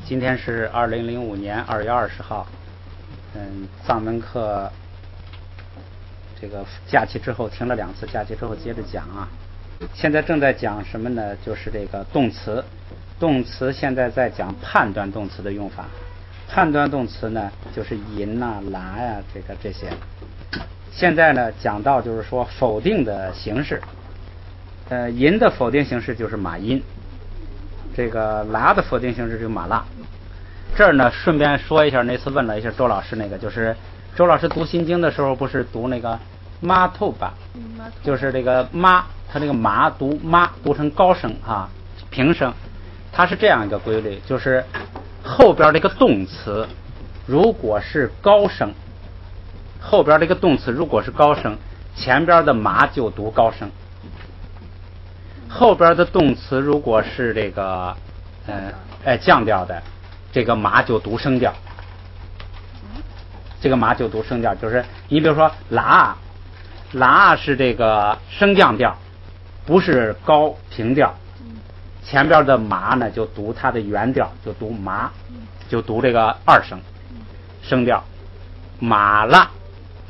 今天是2005年2月20号，藏门课这个假期之后停了2次，假期之后接着讲啊。现在正在讲什么呢？就是这个动词。动词现在在讲判断动词的用法。判断动词呢，就是银呐、拿呀，这些。现在呢，讲到就是说否定的形式。银的否定形式就是马音，这个拉的否定形式就是马拉。这儿呢，顺便说一下，那次问了一下周老师，那个就是周老师读心经的时候，不是读那个妈透吧？就是这个妈，他这个马读妈读成高声啊，平声。它是这样一个规律，就是后边这个动词如果是高声，后边这个动词如果是高声，前边的马就读高声。后边的动词如果是这个降调的，这个马就读升调。这个马就读升调，就是你比如说拉是这个升降调，不是高平调。前边的马呢就读它的原调，就读麻，就读这个2声升调。马拉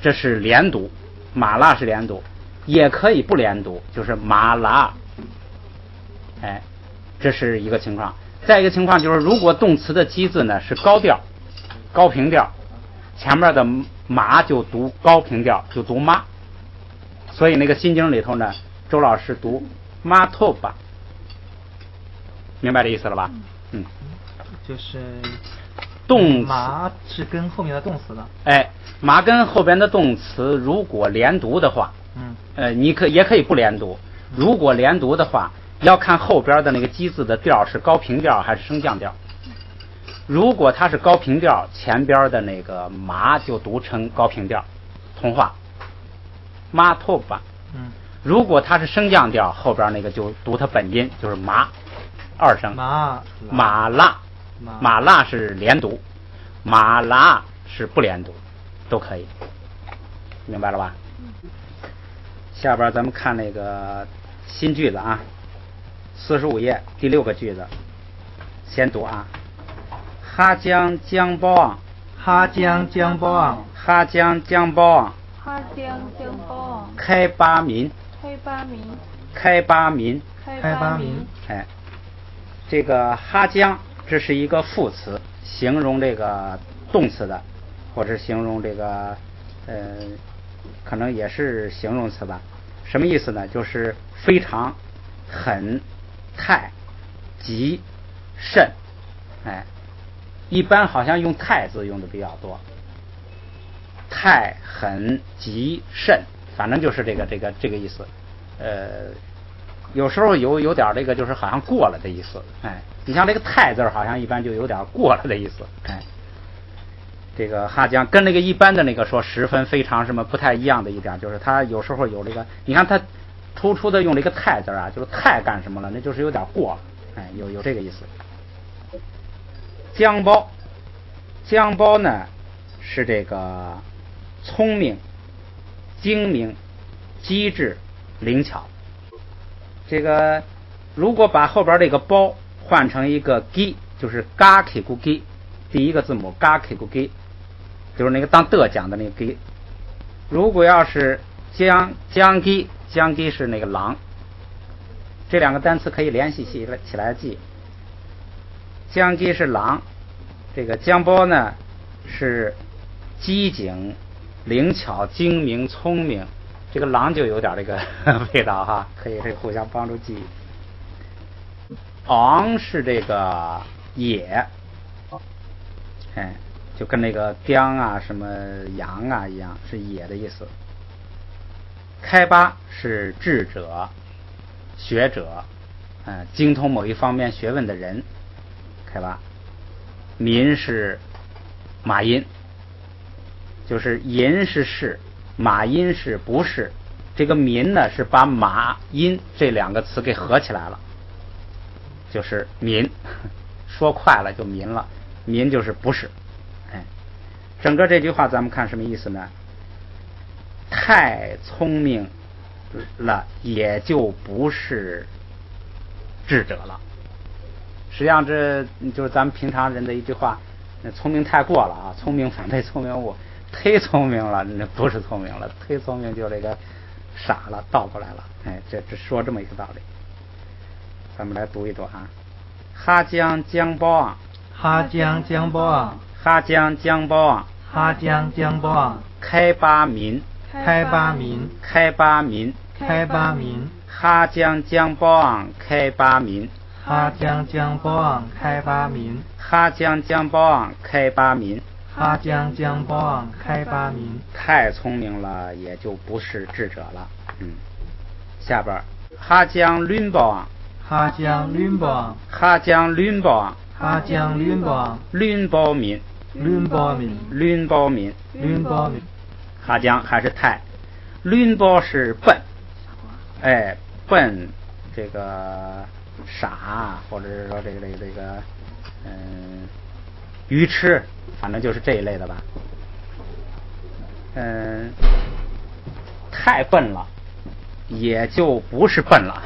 这是连读，马拉是连读，也可以不连读，就是马拉。这是一个情况。再一个情况就是，如果动词的基字呢是高调、高平调，前面的马就读高平调，就读妈。所以那个心经里头呢，周老师读妈透吧，明白这意思了吧？就是动词马是跟后面的动词的。马跟后边的动词如果连读的话，你也可以不连读。如果连读的话，要看后边的那个基字的调是高平调还是升降调。如果它是高平调，前边的那个马就读成高平调，同化马透吧。如果它是升降调，后边那个就读它本音，就是麻2声。马拉是连读，马拉是不连读，都可以，明白了吧？下边咱们看那个新句子啊，45页第6个句子，先读啊。哈江江包昂，哈江江包昂，哈江江包昂，哈江江包昂，开巴民，开巴民，开巴民，开巴民。这个哈江这是一个副词，形容这个动词的，或者形容这个可能也是形容词吧。什么意思呢？就是非常、很、太、极、甚。一般好像用太字用的比较多。太、很、极、甚，反正就是这个意思。有时候有点这个就是好像过了的意思。你像这个太字好像一般就有点过了的意思。这个哈江跟那个一般的那个说十分、非常什么不太一样的一点，就是他有时候有这个，你看他突出的用这个太字啊，就是太干什么了，那就是有点过了。有这个意思。江包呢是这个聪明、精明、机智、灵巧。这个如果把后边这个包换成一个 gi， 就是嘎 k 咕 gi， 第一个字母嘎 k 咕 gi， 就是那个当的讲的那个 gi。如果要是江 gi 是那个狼，这2个单词可以联系起来记。江 gi 是狼，这个江包呢是机警、灵巧、精明、聪明。这个狼就有点这个味道哈，可以这个互相帮助记忆。昂是这个野，就跟那个姜啊、什么羊啊一样，是野的意思。开巴是智者、学者，精通某一方面学问的人，开巴。民是马音，就是银是马音是不是，这个民呢是把马音这2个词给合起来了，就是民，说快了就民了，民就是不是。整个这句话咱们看什么意思呢？太聪明了也就不是智者了，实际上这就是咱们平常人的一句话，聪明太过了啊，聪明反被聪明误，忒聪明了那不是聪明了，忒聪明就这个傻了，倒过来了。哎，这说这么一个道理。咱们来读一读啊。哈江江包昂，哈江江包昂，哈江江包昂，哈江江包昂，开巴民，开巴民，开巴民，开巴民，哈江江包昂，开巴民，哈江江包昂，开巴民，哈江江包昂，开巴民，哈江江包昂，开巴民。太聪明了，也就不是智者了。下边哈江lun包昂，哈江lun包昂，哈江lun包昂，哈江lun包昂，lun包民，lun包民，lun包民，lun包民。哈江还是太，lun包是笨，哎，笨，这个傻，或者是说这个愚痴，反正就是这一类的吧。太笨了，也就不是笨了。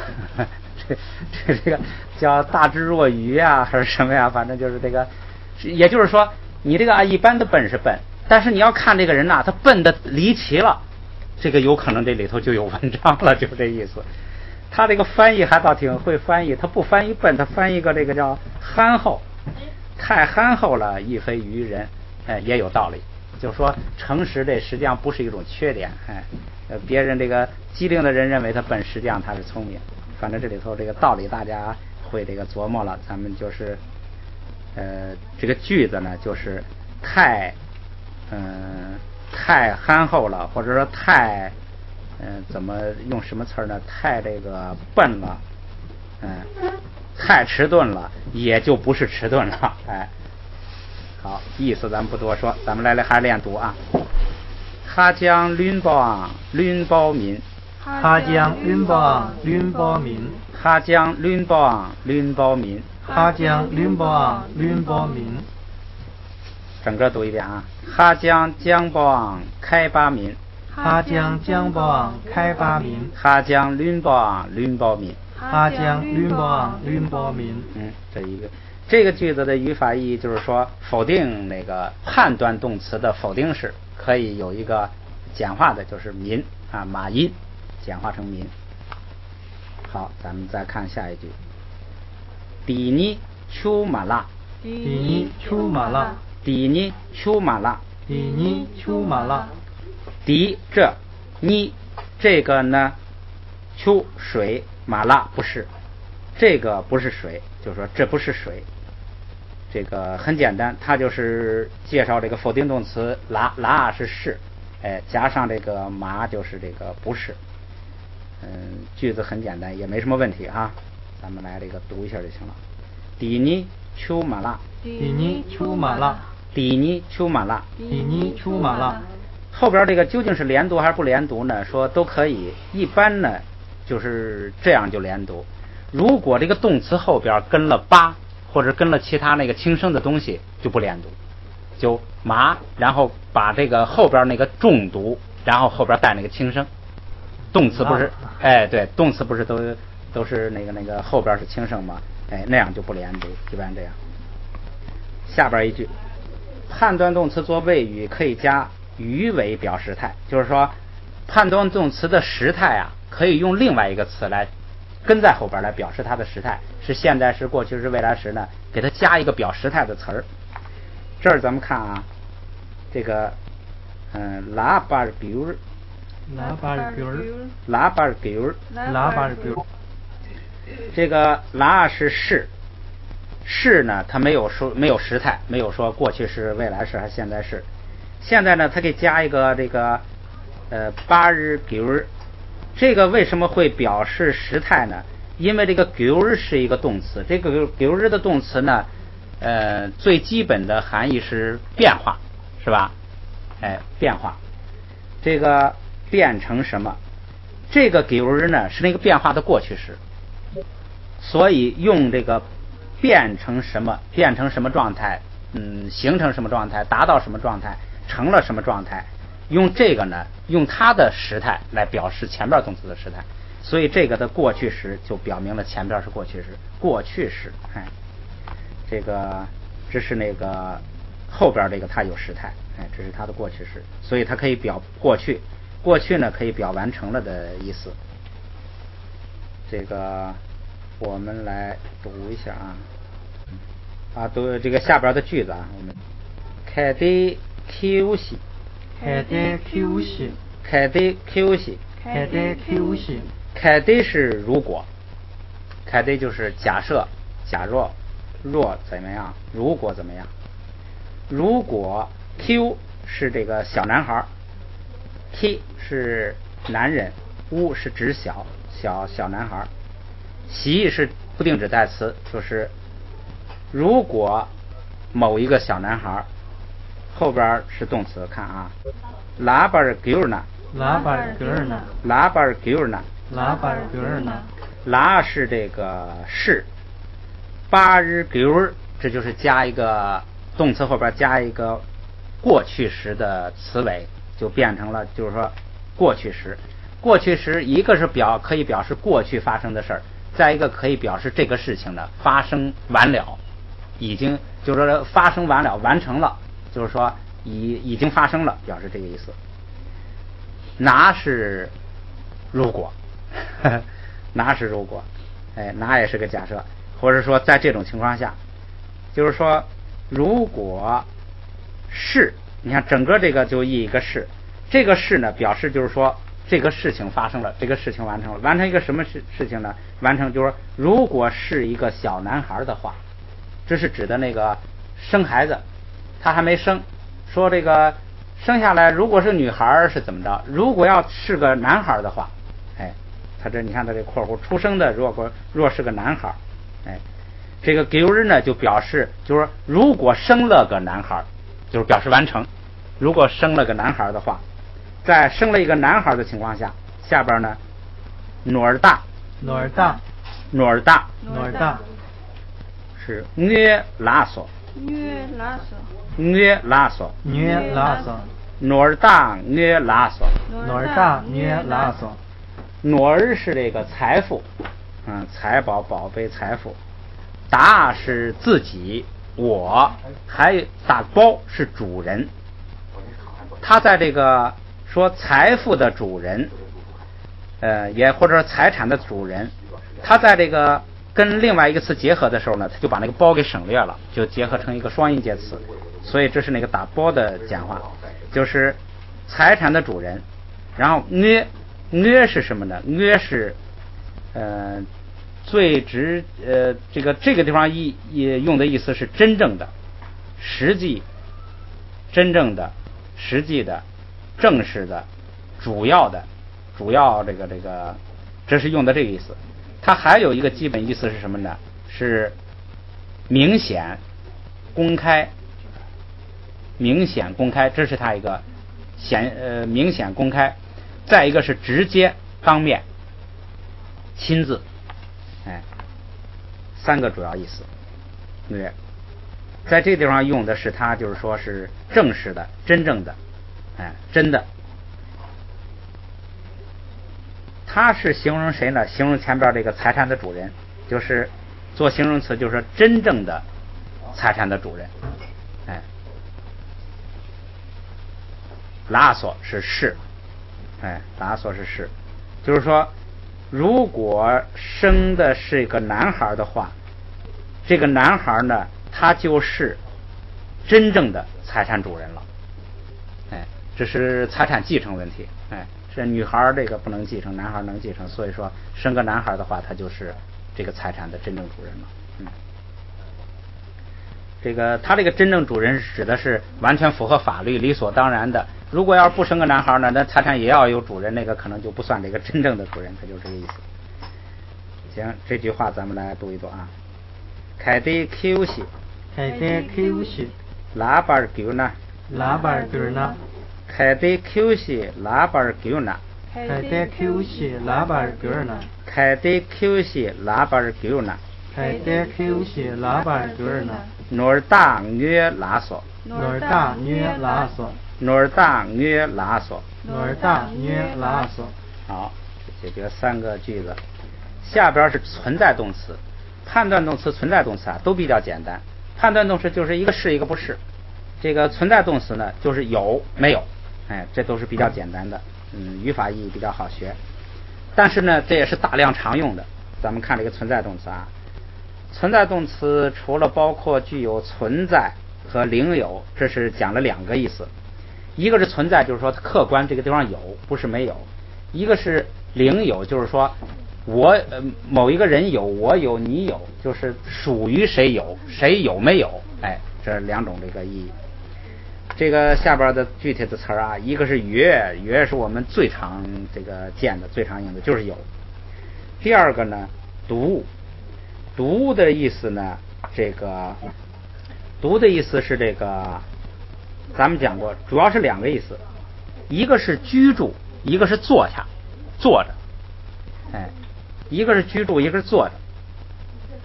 这个叫大智若愚啊，还是什么呀？反正就是这个，也就是说，你这个一般的笨是笨，但是你要看这个人呐，他笨的离奇了，这个有可能这里头就有文章了，就这意思。他这个翻译还倒挺会翻译，他不翻译笨，他翻译个这个叫憨厚，太憨厚了，亦非愚人，哎，也有道理。就是说，诚实这实际上不是一种缺点，哎，别人这个机灵的人认为他笨，实际上他是聪明。反正这里头这个道理大家会这个琢磨了，咱们就是这个句子呢，就是太憨厚了，或者说太怎么用什么词儿呢？太这个笨了，太迟钝了，也就不是迟钝了，哎。好，意思咱们不多说，咱们来还是练读啊。哈江lun包昂lun包民，哈江lun包昂lun包民，哈江lun包昂lun包民，哈江lun包昂lun包民。整个读一遍啊。哈江江包昂开巴民，哈江江包昂开巴民，哈江lun包昂lun包民，哈江lun包昂lun包民。这个句子的语法意义就是说，否定那个判断动词的否定式可以有一个简化的，就是民啊，马音简化成民。好，咱们再看下一句。底尼丘马拉，底尼丘马拉，底尼丘马拉，底尼丘马拉。底这尼这个呢，丘水，马拉不是，这个不是水，就是说这不是水。这个很简单，它就是介绍这个否定动词拉是是，哎，加上这个马就是这个不是。句子很简单，也没什么问题啊。咱们来这个读一下就行了。底尼丘马拉，底尼丘马拉，底尼丘马拉，底尼丘马拉。后边这个究竟是连读还是不连读呢？说都可以，一般呢就是这样就连读。如果这个动词后边跟了巴，或者跟了其他那个轻声的东西，就不连读，就麻，然后把这个后边那个重读，然后后边带那个轻声。动词不是，哎，对，动词不是都是那个后边是轻声吗？哎，那样就不连读，一般这样。下边一句，判断动词做谓语可以加余为表时态，就是说判断动词的时态啊，可以用另外一个词来跟在后边来表示它的时态，是现在时、过去时、未来时呢，给它加一个表时态的词儿。这儿咱们看啊，这个喇叭比如，喇叭比如，喇叭比如，喇叭比如。这个喇是是呢，它没有时态，没有说过去式、未来时还是现在式。现在呢，它给加一个这个巴日比如。这个为什么会表示时态呢？因为这个比如是一个动词，这个比如的动词呢，最基本的含义是变化，是吧？哎，变化，这个变成什么？这个比如呢是那个变化的过去时，所以用这个变成什么，变成什么状态，形成什么状态，达到什么状态，成了什么状态。用这个呢，用它的时态来表示前边动词的时态，所以这个的过去时就表明了前边是过去时，过去时。哎，这个这是那个后边这个它有时态，哎，这是它的过去式，所以它可以表过去，过去呢可以表完成了的意思。这个我们来读一下读这个下边的句子啊，我们开的 Q 系，开的 Q 系，开的 Q 系，开的 Q 系，开的是如果，开的就是假设，假若，若怎么样，如果怎么样。如果 Q 是这个小男孩，K 是男人，U 是指小男孩，习是不定指代词，就是如果某一个小男孩，后边是动词，看啊，拉巴尔给尔呢，拉巴尔格尔呢，拉巴尔给尔呢，拉巴尔格尔呢，拉是这个是，巴日给尔，这就是加一个动词后边加一个过去时的词尾，就变成了就是说过去时。过去时一个是可以表示过去发生的事儿，再一个可以表示这个事情呢发生完了，已经就是说发生完了，完成了，就是说已经发生了，表示这个意思。拿是如果拿是如果，哎，拿也是个假设，或者说在这种情况下，就是说如果是，你看整个这个就一个是，这个是呢表示就是说这个事情发生了，这个事情完成了，完成一个什么事情呢？完成就是说如果是一个小男孩的话，这是指的那个生孩子，他还没生，说这个生下来如果是女孩是怎么着，如果要是个男孩的话，哎，他这你看他这括弧出生的若是个男孩，哎，这个给日呢就表示就是说如果生了个男孩，就是表示完成，如果生了个男孩的话，在生了一个男孩的情况下，下边呢努尔大是约拉索努尔大约拉索，努尔是这个财富，财宝宝贝财富，大是自己，我还大包是主人，他在这个说财富的主人，也或者说财产的主人，他在这个跟另外一个词结合的时候呢，他就把那个包给省略了，就结合成一个双音节词，所以这是那个打包的简化，就是财产的主人。然后约是什么呢？约是最直这个地方用的意思是真正的、实际、真正的、实际的、正式的、主要这个，这是用的这个意思。它还有一个基本意思是什么呢？是明显、公开、明显、公开，这是它一个明显、公开。再一个是直接、当面、亲自，哎，三个主要意思。对，在这个地方用的是它就是说是正式的、真正的，哎，真的。它是形容谁呢？形容前边这个财产的主人，就是做形容词，就是说真正的财产的主人。哎，拉索是，哎，拉索是，就是说，如果生的是一个男孩的话，这个男孩呢，他就是真正的财产主人了。哎，这是财产继承问题。哎。这女孩这个不能继承，男孩能继承，所以说生个男孩的话，他就是这个财产的真正主人了。这个他这个真正主人指的是完全符合法律、理所当然的。如果要是不生个男孩呢，那财产也要有主人，那个可能就不算这个真正的主人，他就是这个意思。行，这句话咱们来读一读啊。开的 Q 西，拉巴尔给呢？开的 Q 西拉巴尔给呢？开的 Q 西拉巴尔给呢？努尔大约拉索，好，解决三个句子。下边是存在动词，判断动词、存在动词啊，都比较简单。判断动词就是一个是一个不是。这个存在动词呢，就是有没有，哎，这都是比较简单的，语法意义比较好学。但是呢，这也是大量常用的。咱们看这个存在动词啊，存在动词除了包括具有存在和领有，这是讲了两个意思。一个是存在，就是说它客观这个地方有，不是没有；一个是领有，就是说我某一个人有，我有，你有，就是属于谁有，谁有没有，哎，这两种这个意义。这个下边的具体的词儿啊，一个是约，约是我们最常这个见的、最常用的，就是有。第二个呢，独，独的意思呢，这个独的意思是这个，咱们讲过，主要是两个意思，一个是居住，一个是坐下，坐着，哎，一个是居住，一个是坐着，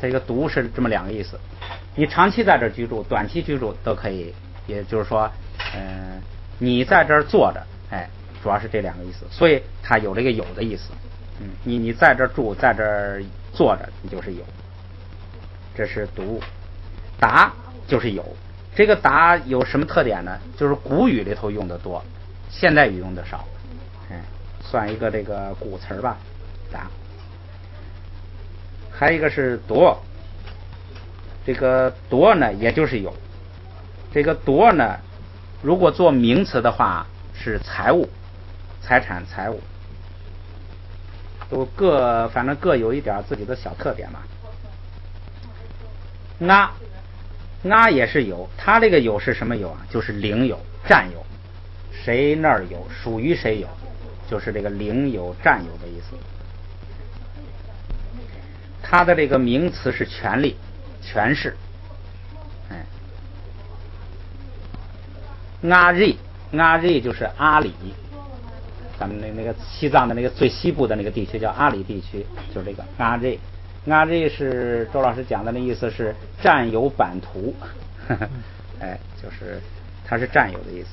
这个独是这么两个意思。你长期在这居住，短期居住都可以。也就是说，你在这儿坐着，哎，主要是这两个意思，所以它有这个有的意思。你在这儿住，在这儿坐着，你就是有。这是独。达就是有。这个达有什么特点呢？就是古语里头用的多，现代语用的少，算一个这个古词吧。达。还有一个是夺。这个夺呢，也就是有。这个夺呢，如果做名词的话是财物、财产、财物，都反正各有一点自己的小特点嘛。也是有，它这个有是什么有啊？就是领有、占有，谁那儿有，属于谁有，就是这个领有、占有的意思。它的这个名词是权利、权势。阿里就是阿里，咱们那个西藏的那个最西部的那个地区叫阿里地区，就是这个阿里是周老师讲的那意思是占有版图，哎，就是它是占有的意思。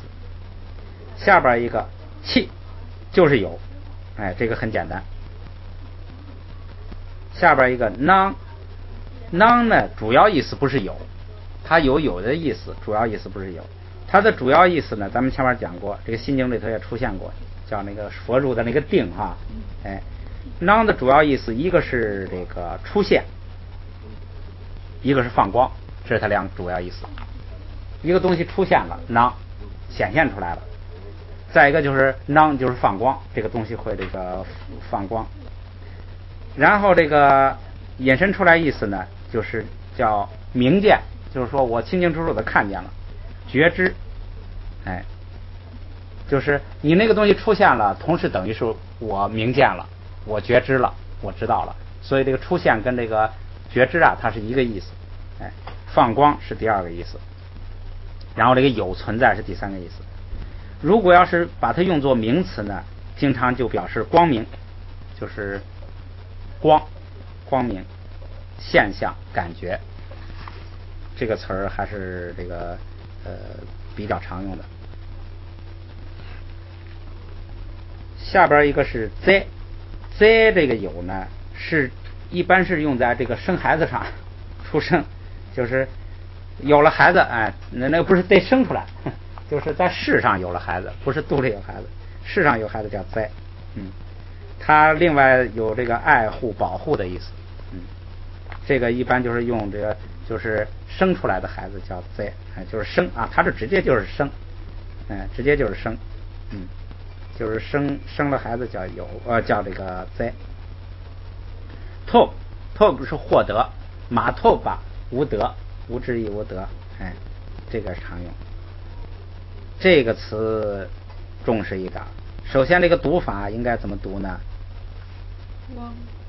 下边一个气就是有，哎，这个很简单。下边一个囊呢，主要意思不是有，它有的意思，主要意思不是有。它的主要意思呢，咱们前面讲过，这个心经里头也出现过，叫那个佛入的那个定哈，哎，囊的主要意思，一个是这个出现，一个是放光，这是它两个主要意思。一个东西出现了，囊显现出来了；再一个就是囊就是放光，这个东西会这个放光。然后这个引申出来意思呢，就是叫明见，就是说我清清楚楚的看见了。觉知，哎，就是你那个东西出现了，同时等于是我明见了，我觉知了，我知道了，所以这个出现跟这个觉知啊，它是一个意思，哎，放光是第二个意思，然后这个有存在是第三个意思。如果要是把它用作名词呢，经常就表示光明，就是光明现象感觉，这个词儿还是这个比较常用的。下边一个是灾这个有呢，是一般是用在这个生孩子上，出生，就是有了孩子，哎，那个不是得生出来，就是在世上有了孩子，不是肚里有孩子，世上有孩子叫灾。它另外有这个爱护、保护的意思。这个一般就是用这个，就是生出来的孩子叫灾，就是生啊，它这直接就是生，直接就是生，就是生了孩子叫叫这个灾。透是获得，马透吧无德，无知亦无德，哎，这个常用。这个词重视一点。首先，这个读法应该怎么读呢？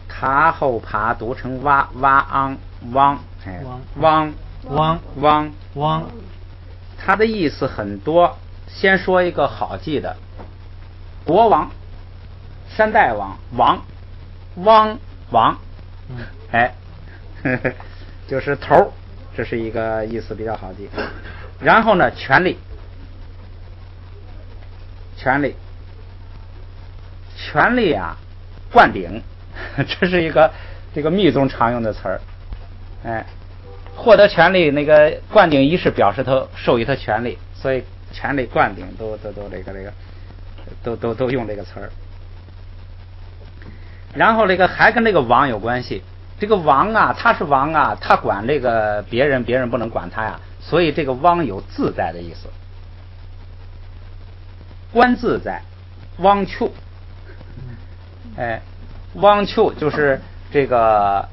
他后爬读成哇昂汪，哎，汪，它的意思很多。先说一个好记的，国王、山大王、王，哎，就是头，这是一个意思比较好记。然后呢，权力啊，灌顶，这是一个这个密宗常用的词儿，哎，获得权利，那个灌顶仪式表示他授予他权利，所以权利灌顶都用这个词儿。然后这个还跟这个王有关系，这个王啊，他是王啊，他管这个别人，别人不能管他呀，所以这个王有自在的意思。观自在，汪丘，哎，汪丘就是这个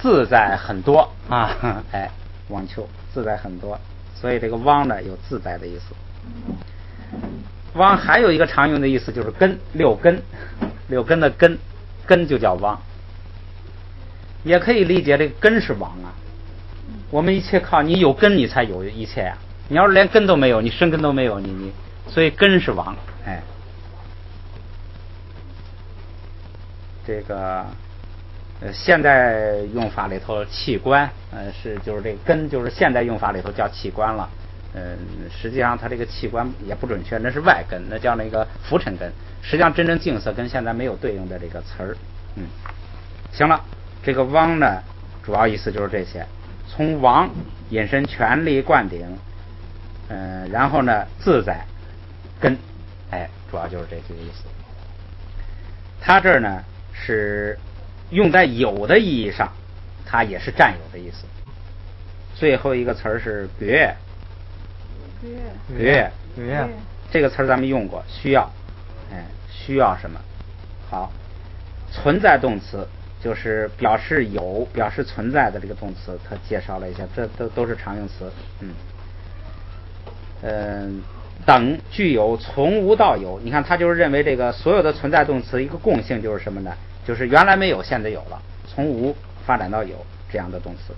自在很多啊，哎，汪丘自在很多，所以这个汪呢有自在的意思。汪还有一个常用的意思就是根，六根，六根的根，根就叫汪，也可以理解这个根是王啊。我们一切靠你有根，你才有一切呀、你要是连根都没有，你生根都没有，你所以根是王，哎，这个现代用法里头器官，就是这个根，就是现代用法里头叫器官了。实际上它这个器官也不准确，那是外根，那叫那个浮尘根。实际上真正净色根现在没有对应的这个词儿。行了，这个汪呢，主要意思就是这些，从王引申权力灌顶，然后呢自在根，哎，主要就是这些意思。它这儿呢是用在有的意义上，它也是占有的意思。最后一个词儿是别，别，这个词儿咱们用过，需要，哎，需要什么？好，存在动词就是表示有、表示存在的这个动词，它介绍了一下，这都是常用词。等具有从无到有，你看他就是认为这个所有的存在动词一个共性就是什么呢？就是原来没有，现在有了，从无发展到有这样的动词。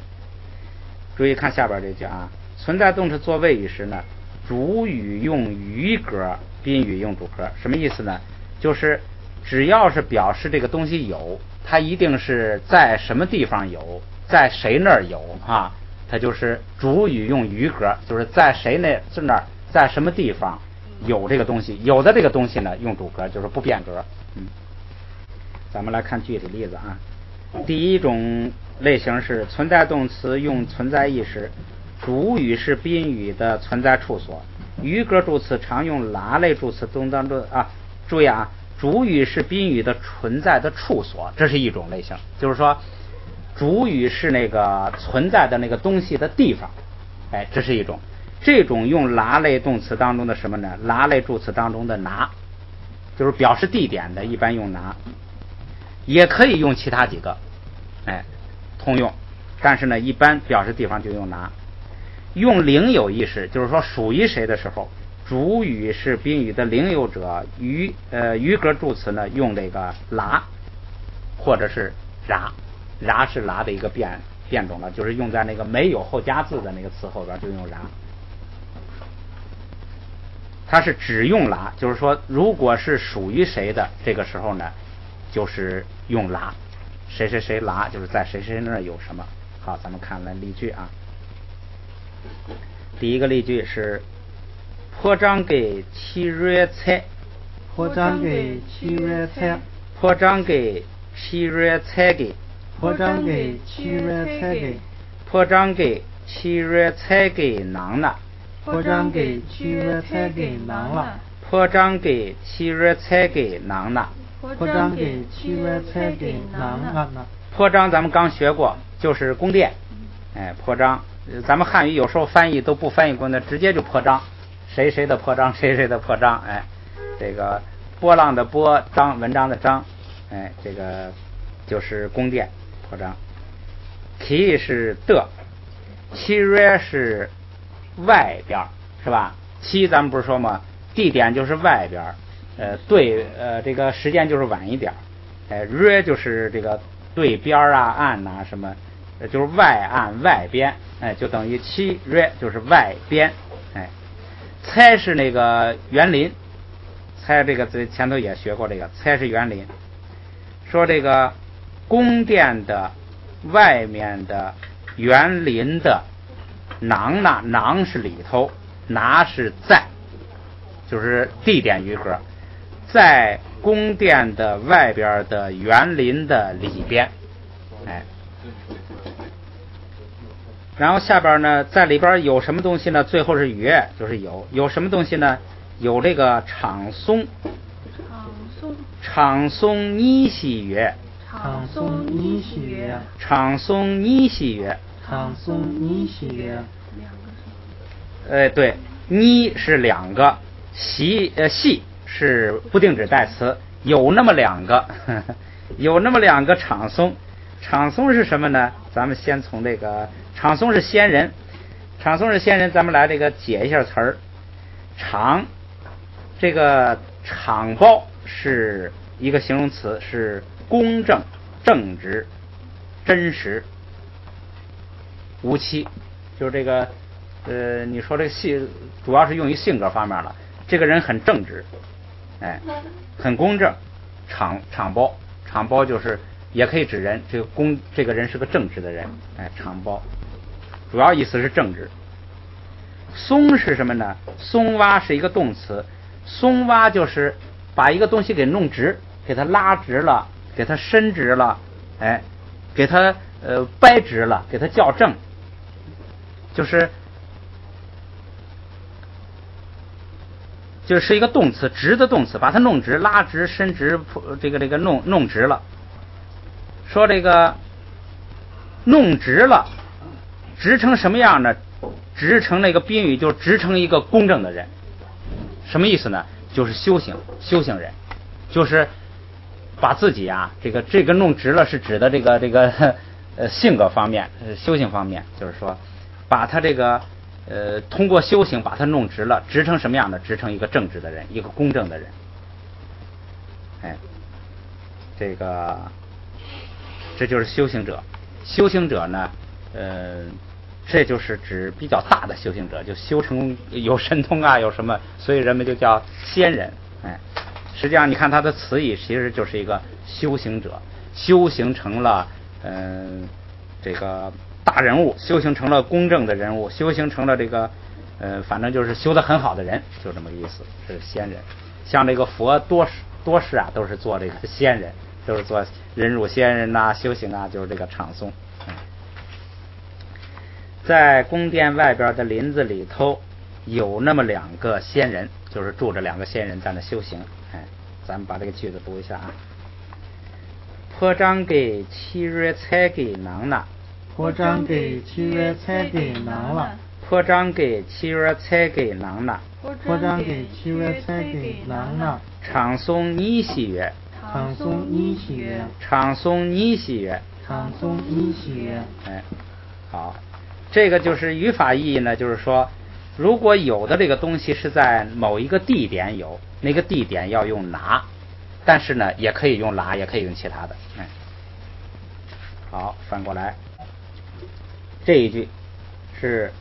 注意看下边这句啊，存在动词做谓语时呢，主语用余格，宾语用主格。什么意思呢？就是只要是表示这个东西有，它一定是在什么地方有，在谁那儿有啊？它就是主语用余格，就是在谁那儿，在什么地方有这个东西，有的这个东西呢用主格，就是不变格。咱们来看具体例子啊。第一种类型是存在动词用存在意时，主语是宾语的存在处所，余格助词常用啦类助词当中啊。注意啊，主语是宾语的存在的处所，这是一种类型，就是说主语是那个存在的那个东西的地方，哎，这是一种。这种用啦类动词当中的什么呢？啦类助词当中的拿，就是表示地点的，一般用拿，也可以用其他几个，哎，通用，但是呢，一般表示地方就用拿。用领有意识，就是说属于谁的时候，主语是宾语的领有者，余格助词呢用这个啦，或者是啦，啦是啦的一个变种了，就是用在那个没有后加字的那个词后边就用啦。它是只用啦，就是说如果是属于谁的这个时候呢，就是用啦，谁谁谁啦，就是在谁谁那儿有什么。好，咱们看来例句啊。第一个例句是坡张给七月菜，坡张给七月菜，坡张给七月菜给，坡张给七月菜给，坡张给七月菜给囊了，坡张给七月菜给囊了，坡张给七月菜给囊了，坡张给七月菜给囊了。坡张咱们刚学过，就是宫殿，哎，坡张，咱们汉语有时候翻译都不翻译过呢，直接就坡张，谁谁的坡张，谁谁的坡张，哎，这个波浪的波，章文章的章，哎，这个就是宫殿坡张。其是的，其约是外边，是吧？其咱们不是说吗？地点就是外边，对，这个时间就是晚一点，哎，约就是这个对边啊、岸啊什么，就是外岸外边，哎，就等于其约就是外边，哎，猜是那个园林，猜这个前头也学过这个，猜是园林，说这个宫殿的外面的园林的囊呢，囊是里头，拿是在，就是地点余格，在宫殿的外边的园林的里边，哎，然后下边呢，在里边有什么东西呢？最后是曰，就是有什么东西呢？有这个场松，场松尼西曰，场松尼西曰，场松尼西曰，场松尼西曰。对，尼是两个，西是不定指代词，有那么两个，有那么两个场松。场松是什么呢？咱们先从这个场松是仙人，场松是仙人，咱们来这个解一下词儿。场，这个场包是一个形容词，是公正、正直、真实、无欺，就是这个你说这个主要是用于性格方面了。这个人很正直，哎，很公正。场包就是也可以指人，这个人是个正直的人，哎，场包主要意思是正直。松是什么呢？松挖是一个动词，松挖就是把一个东西给弄直，给它拉直了，给它伸直了，哎，给它掰直了，给它校正，就是一个动词，直的动词，把它弄直、拉直、伸直，这个弄直了。说这个弄直了，直成什么样呢？直成那个宾语，就直成一个公正的人。什么意思呢？就是修行人，就是把自己啊，这个弄直了，是指的这个性格方面，修行方面，就是说把他这个通过修行把它弄直了，直成什么样的？直成一个正直的人，一个公正的人。哎，这就是修行者。修行者呢，这就是指比较大的修行者，就修成有神通啊，有什么，所以人们就叫仙人。哎，实际上你看他的词义，其实就是一个修行者，修行成了这个大人物，修行成了公正的人物，修行成了这个反正就是修得很好的人，就这么个意思，是仙人。像这个佛多世啊，都是做这个仙人，都是做人辱仙人呐、修行啊，就是这个场松。在宫殿外边的林子里头有那么两个仙人，就是住着两个仙人在那修行。哎，咱们把这个句子读一下啊。破张给七月菜给囊呐，破张给七月菜给囊了，破张给七月菜给囊呐，破张给七月菜给囊了。场松尼西曰，场松尼西曰，场松尼西曰，场松尼西曰。哎，好。这个就是语法意义呢，就是说，如果有的这个东西是在某一个地点有，那个地点要用拿，但是呢，也可以用拿，也可以用其他的。好，翻过来，这一句是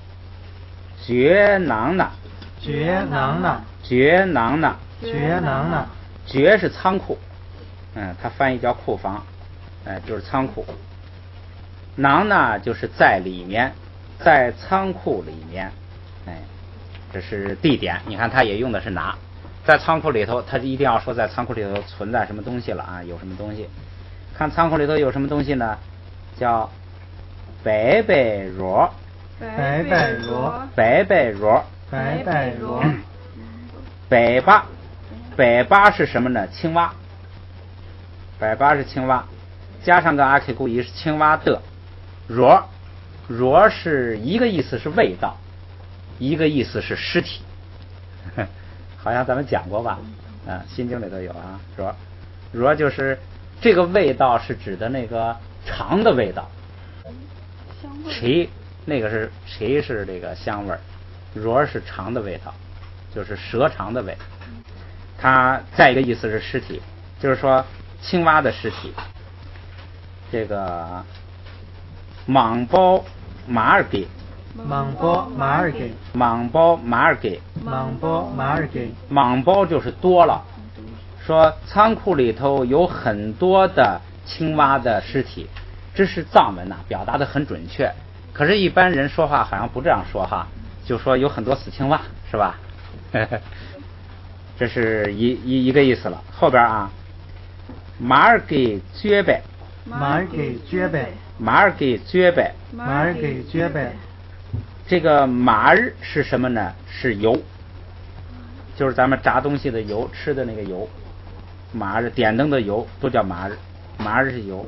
觉囊呐，觉囊呐，觉囊呐，觉囊呐。觉是仓库，它翻译叫库房，就是仓库。囊呢，就是在里面。在仓库里面，这是地点。你看，它也用的是拿，在仓库里头，它一定要说在仓库里头存在什么东西了啊？有什么东西？看仓库里头有什么东西呢？叫白白螺，白白螺，白白螺，白白螺。百八是什么呢？青蛙。百八是青蛙，加上个阿 K 故意是青蛙的螺。螺是一个意思是味道，一个意思是尸体，好像咱们讲过吧？心经里头有啊。螺就是这个味道是指的那个肠的味道，那个是这个香味儿，螺是肠的味道，就是蛇肠的味。它再一个意思是尸体，就是说青蛙的尸体。这个蟒包马尔给，蟒包马尔给，蟒包马尔给，蟒包马尔给。蟒包就是多了，说仓库里头有很多的青蛙的尸体，这是藏文呐，表达的很准确。可是，一般人说话好像不这样说哈，就说有很多死青蛙，是吧？这是一个意思了。后边啊，马尔给绝白，马尔给绝白，马尔给绝白，马尔给绝白。这个马日是什么呢？是油，就是咱们炸东西的油，吃的那个油。马日点灯的油都叫马日，马日是油。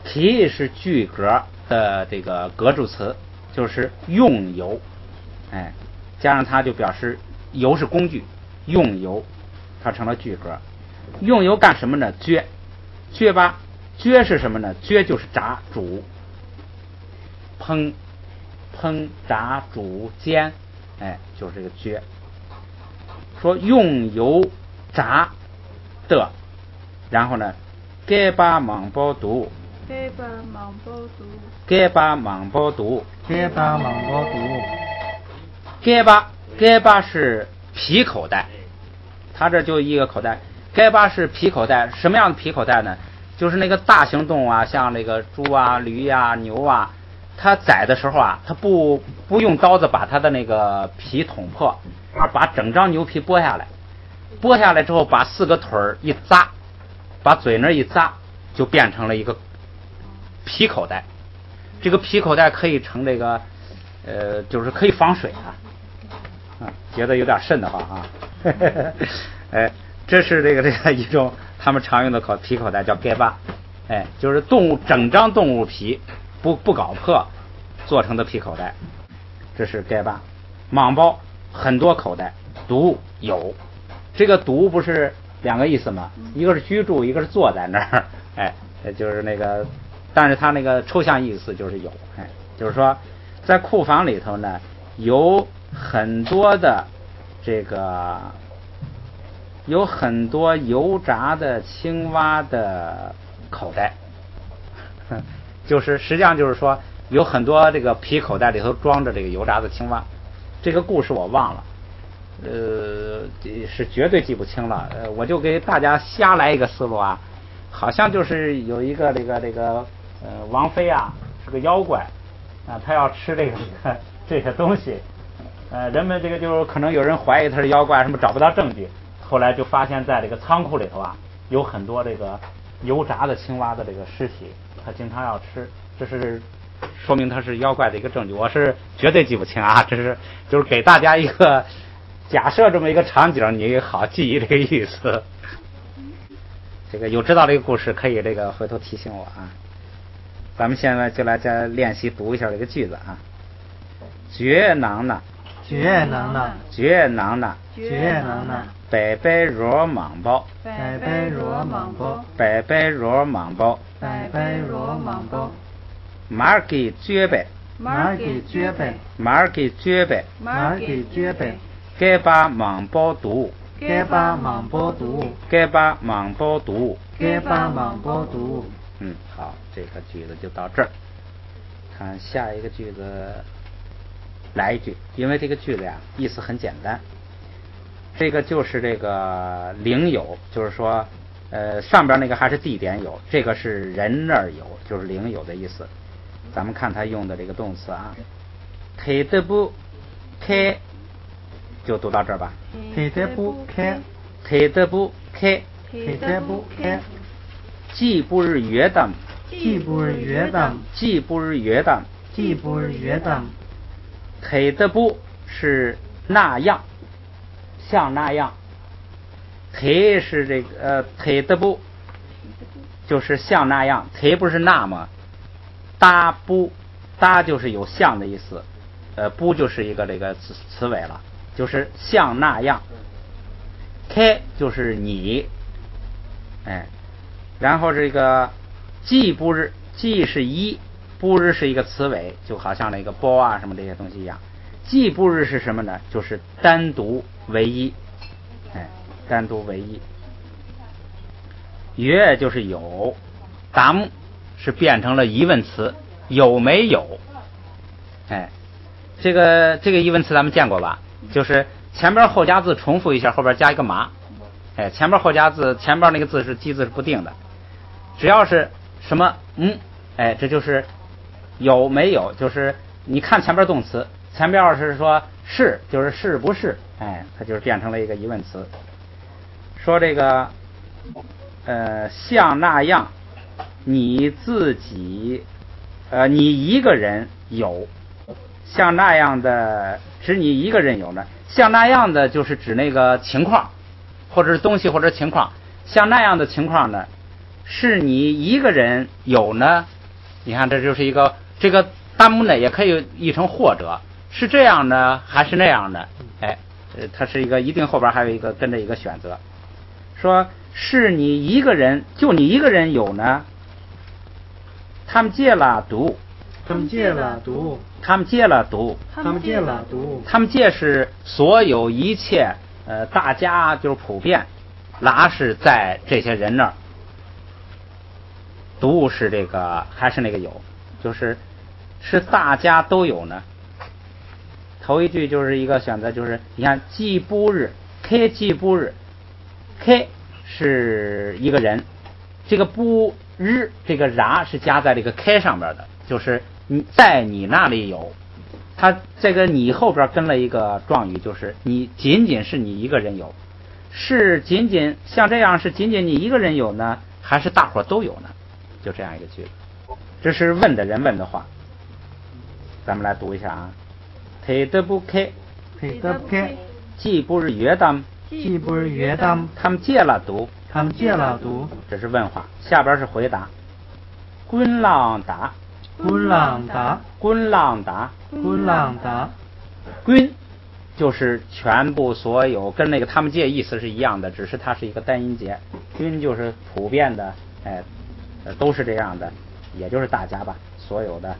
K 是句格的这个格助词，就是用油，哎，加上它就表示油是工具，用油，它成了句格。用油干什么呢？撅吧，撅是什么呢？撅就是炸煮，烹炸煮煎，哎，就是这个撅。说用油炸的，然后呢，该把忙包毒，该把忙包毒，该把忙包毒，该把忙包毒，该把是皮口袋，它这就一个口袋。该把是皮口袋，什么样的皮口袋呢？就是那个大型动物啊，像那个猪啊、驴啊、牛啊，它宰的时候啊，它不用刀子把它的那个皮捅破，而把整张牛皮剥下来，剥下来之后把4个腿儿一扎，把嘴那一扎，就变成了一个皮口袋。这个皮口袋可以盛这个就是可以防水啊，觉得有点瘆得慌啊。哎，这是这个一种他们常用的皮口袋，叫盖巴，哎，就是整张动物皮不搞破做成的皮口袋，这是盖巴。蟒包很多口袋，独有，这个独不是2个意思吗？一个是居住，一个是坐在那儿，哎，就是那个，但是它那个抽象意思就是有，哎，就是说在库房里头呢有很多的这个。有很多油炸的青蛙的口袋，就是实际上就是说有很多这个皮口袋里头装着这个油炸的青蛙。这个故事我忘了，是绝对记不清了。我就给大家瞎来一个思路啊，好像就是有一个这个王妃啊是个妖怪啊，他要吃这些东西，人们这个就可能有人怀疑他是妖怪，什么找不到证据。后来就发现在这个仓库里头啊，有很多这个油炸的青蛙的这个尸体，他经常要吃，这是说明他是妖怪的一个证据。我是绝对记不清啊，这是就是给大家一个假设这么一个场景，你好记忆这个意思。这个有知道这个故事可以这个回头提醒我啊。咱们现在就来再练习读一下这个句子啊。绝囊呢，绝囊呢，绝囊呢，绝囊呢。白白若蟒包，白白若蟒包，白白若蟒包，白白若蟒包。马儿给绝白，马儿给绝白，马儿给绝白，马儿给绝白。该把蟒包毒，该把蟒包毒，该把蟒包毒，该把蟒包毒。好，这个句子就到这儿。看下一个句子，来一句，因为这个句子呀意思很简单。这个就是这个领有，就是说上边那个还是地点有，这个是人那儿有，就是领有的意思。咱们看他用的这个动词啊，开得不开，就读到这儿吧。开得不开，开得不开，开得不开。既不是约当，既不是约当，既不是约当，既不是约当。开得不是那样，像那样。忒是这个忒得不就是像那样，忒不是那么，搭不搭就是有像的意思，不就是一个这个词尾了，就是像那样。开就是你，哎，然后这个既不是，既是一，不是是一个词尾，就好像那个包啊什么这些东西一样。既不是是什么呢？就是单独唯一，哎，单独唯一。约就是有，当是变成了疑问词，有没有？哎，这个疑问词咱们见过吧？就是前边后加字重复一下，后边加一个麻。哎，前边后加字，前边那个字是基字是不定的，只要是什么哎，这就是有没有，就是你看前边动词，前边要是说是，就是是不是，哎，它就是变成了一个疑问词。说这个像那样，你自己你一个人有，像那样的指你一个人有呢，像那样的就是指那个情况，或者是东西或者情况，像那样的情况呢，是你一个人有呢？你看这就是一个这个单目呢也可以译成或者是这样呢还是那样的？哎，它是一个一定后边还有一个跟着一个选择，说是你一个人就你一个人有呢？他们戒了读，他们戒了读，他们戒了读，他们戒了读，他们戒是所有一切大家就是普遍，拉是在这些人那儿，读是这个还是那个有，就是大家都有呢。头一句就是一个选择，就是你看季布日 K 季布日 K 是一个人，这个布日这个然是加在这个 K 上边的，就是你在你那里有，它这个你后边跟了一个状语，就是你仅仅是你一个人有，是仅仅像这样是仅仅你一个人有呢，还是大伙都有呢？就这样一个句子，这是问的人问的话。咱们来读一下啊。忒德不开，忒德不开，既不是约当，既不是约当，他们戒了读，他们戒了读。这是问话，下边是回答。滚浪达，滚浪达，滚浪达，滚浪达。滚就是全部所有，跟那个他们戒意思是一样的，只是它是一个单音节。滚就是普遍的，都是这样的，也就是大家吧，所有的。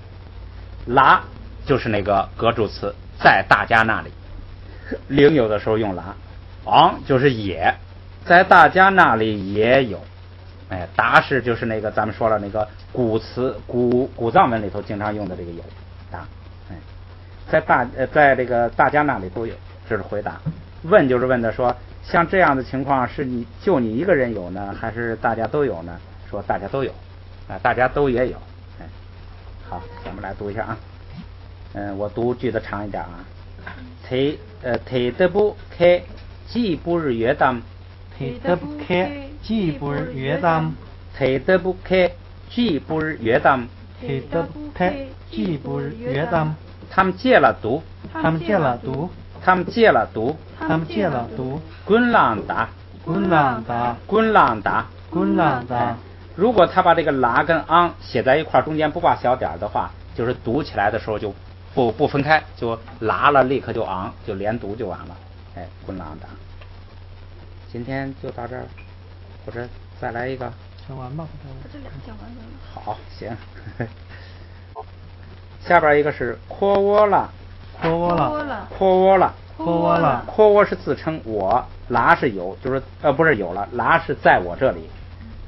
拉就是那个格助词，在大家那里，领有的时候用拉。昂就是也，在大家那里也有。达是就是那个咱们说了那个古词古藏文里头经常用的这个有达。在这个大家那里都有，这是回答。问就是问的说，像这样的情况是你就你一个人有呢，还是大家都有呢？说大家都有，大家都也有。好，咱们来读一下啊。我读句子长一点啊。忒德不开，既不是约当。忒德不开，既不是约当。忒德不开，既不是约当。忒德不开，既不是约当。他们戒了读，他们戒了读，他们戒了读，他们戒了读。滚浪达，滚浪达，滚浪达，滚浪达。如果他把这个拉跟昂写在一块，中间不挂小点的话，就是读起来的时候就不分开，就拉了立刻就昂，就连读就完了。滚浪达。今天就到这儿，或者再来一个。讲完吧。这俩讲完了。好，行。下边一个是阔窝了，阔窝了，阔窝了，阔窝了。阔窝是自称我，拉是有，就是不是有了，拉是在我这里，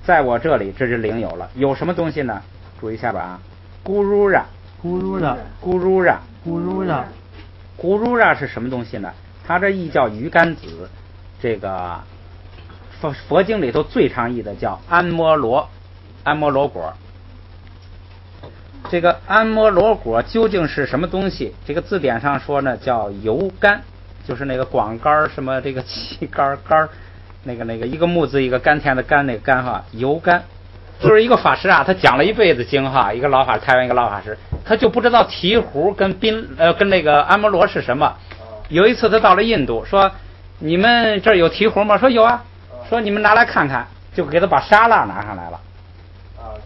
在我这里，这是领有了。有什么东西呢？注意下边啊，咕噜ra，咕噜ra，咕噜ra，咕噜ra，咕噜ra是什么东西呢？它这译叫鱼干子，这个佛经里头最常译的叫安摩罗，安摩罗果。这个安摩罗果究竟是什么东西？这个字典上说呢，叫油甘，就是那个广杆什么这个气杆那个一个木字一个甘甜的甘，那个甘哈，油甘。就是一个法师啊，他讲了一辈子经哈，一个老法台湾一个老法师，他就不知道醍醐跟那个安摩罗是什么。有一次他到了印度，说你们这儿有醍醐吗？说有啊，说你们拿来看看，就给他把沙拉拿上来了。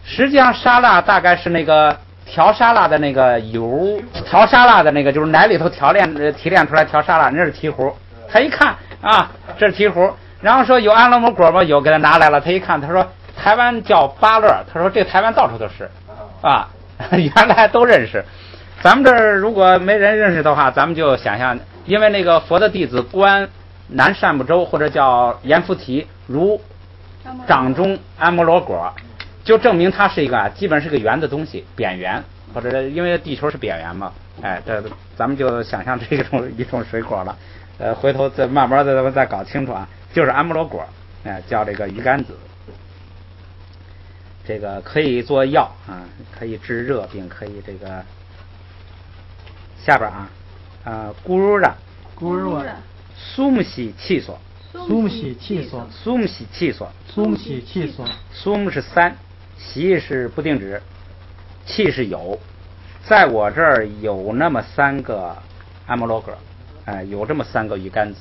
实际上沙拉大概是那个调沙拉的那个油，调沙拉的那个就是奶里头提炼出来调沙拉，那是醍醐。他一看啊，这是醍醐，然后说有安乐摩果吗？有，给他拿来了。他一看，他说台湾叫巴乐，他说这台湾到处都是啊，原来都认识。咱们这儿如果没人认识的话，咱们就想象，因为那个佛的弟子观南赡部洲或者叫阎浮提如掌中安摩罗果，就证明它是一个基本是个圆的东西，扁圆，或者因为地球是扁圆嘛，这咱们就想象这一种水果了。回头再慢慢的咱们再搞清楚啊，就是安摩罗果，叫这个鱼干子。这个可以做药啊，可以治热病，可以这个下边咕噜ra，咕噜ra，苏姆西气所，苏姆西气所，苏姆西气所，苏姆西气所。苏姆是三，西是不定值，气是有，在我这儿有那么3个阿摩罗葛，有这么3个鱼竿子，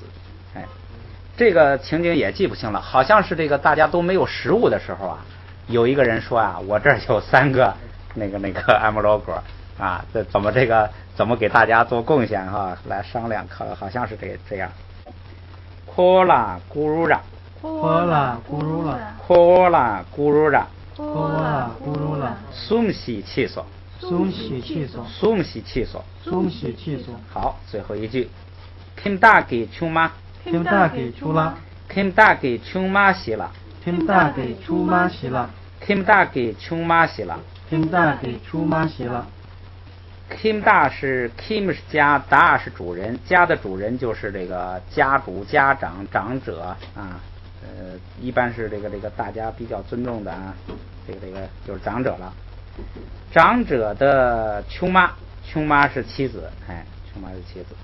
这个情景也记不清了，好像是这个大家都没有食物的时候啊，有一个人说啊，我这儿有3个那个阿摩罗葛啊，怎么给大家做贡献哈，来商量，好像是这样。科拉咕噜拉，科拉咕噜拉，科拉咕噜拉，科拉咕噜拉，松喜气索，松喜气索，松喜气索，松喜气索。好，最后一句 ，Kim 大给穷妈 ，Kim 大给出拉 ，Kim 大给穷妈洗了 ，Kim 大给出妈洗了 ，Kim 大给穷妈洗了。 ，Kim 大给出妈洗了。Kim 大是 Kim 是家，大是主人，家的主人就是这个家主、家长、长者啊，一般是这个大家比较尊重的啊，这个就是长者了。长者的穷妈，穷妈是妻子，穷妈是妻子。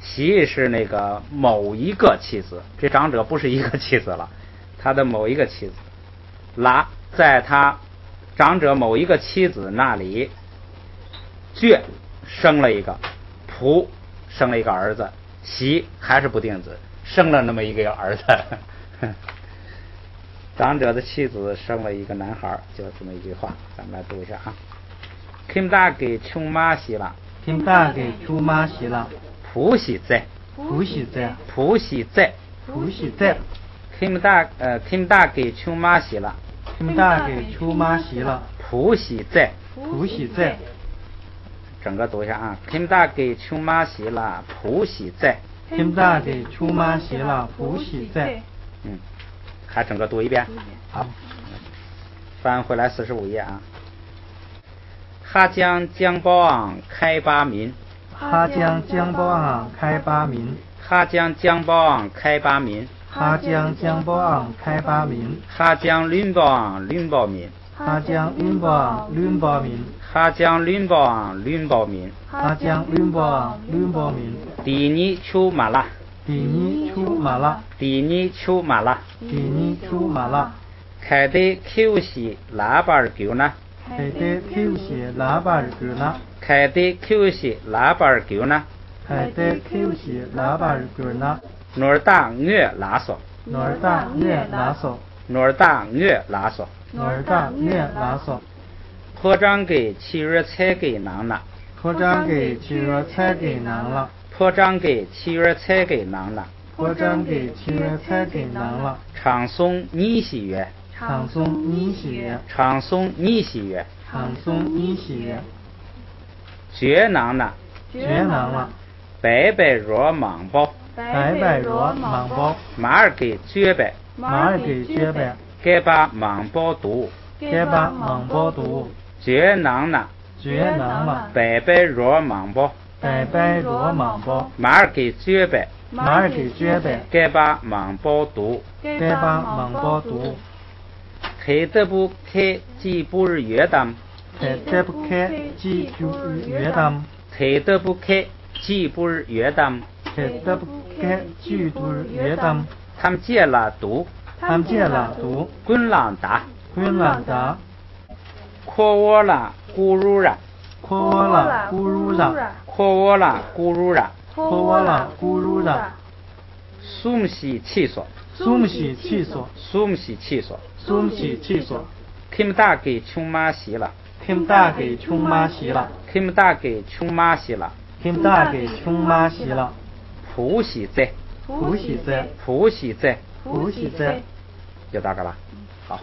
媳是那个某一个妻子，这长者不是一个妻子了，他的某一个妻子。拉在他长者某一个妻子那里。倔生了一个，仆生了一个儿子，媳还是不定子，生了那么一个儿子。长者的妻子生了一个男孩，就这么一句话，咱们来读一下啊。Kim 大给穷妈洗了 ，Kim 大给出妈洗了，仆喜在，仆喜在，仆喜在，仆喜在。Kim 大给穷妈洗了 ，Kim 大给出妈洗了，仆喜在，仆喜在。整个读一下啊 ，Kim 大给穷妈洗了，仆喜在。Kim 大给出妈洗了，仆喜在。还整个读一遍。好，翻回来45页啊。哈江江包昂开巴民，哈江江包昂开巴民，哈江江包昂开巴民，哈江江包昂开巴民，哈江lun包昂lun包民，哈江lun包昂lun包民，哈江lun包昂lun包民，哈江lun包昂lun包民。第尼丘马拉，第尼出马拉，第尼丘马拉，第尼出马拉。开的 Q 西喇叭儿狗呢？开的 Q 西喇叭儿狗呢？开的 Q 西喇叭儿狗呢？开的 Q 西喇叭儿狗呢？哪儿大月拉索？哪儿大月拉索？哪儿大月拉索？哪儿大月拉索？破张给7月才给囊了。破张给7月才给囊了。破张给7月才给囊了。破张给7月才给囊了。长松逆喜月。长松逆喜月。长松逆喜月。长松逆喜月。绝囊了。绝囊了。白白若莽包。白白若莽包。马儿给绝白。马儿给绝白。该把莽包读。该把莽包读。绝囊了。绝囊了。白白若莽包。白白若莽包。马儿给绝白。马儿给绝白。该把莽包读。该把莽包读。开得不开，既不是月当。开得不开，既不是月当。开得不开，既不是月当。开得不开，既不是月当。他们借了读。他们借了读。滚浪打。滚浪打。阔窝了咕噜ra。阔窝了咕噜ra。阔窝了咕噜ra。阔窝了咕噜ra。苏姆西气索。苏姆西气索。苏姆西气索。苏姆西气索。Kim 大给穷妈洗了。Kim 大给穷妈洗了。Kim 大给穷妈洗了。Kim 大给穷妈洗了。仆喜在。仆喜在。仆喜在。仆喜在。就大概吧。好。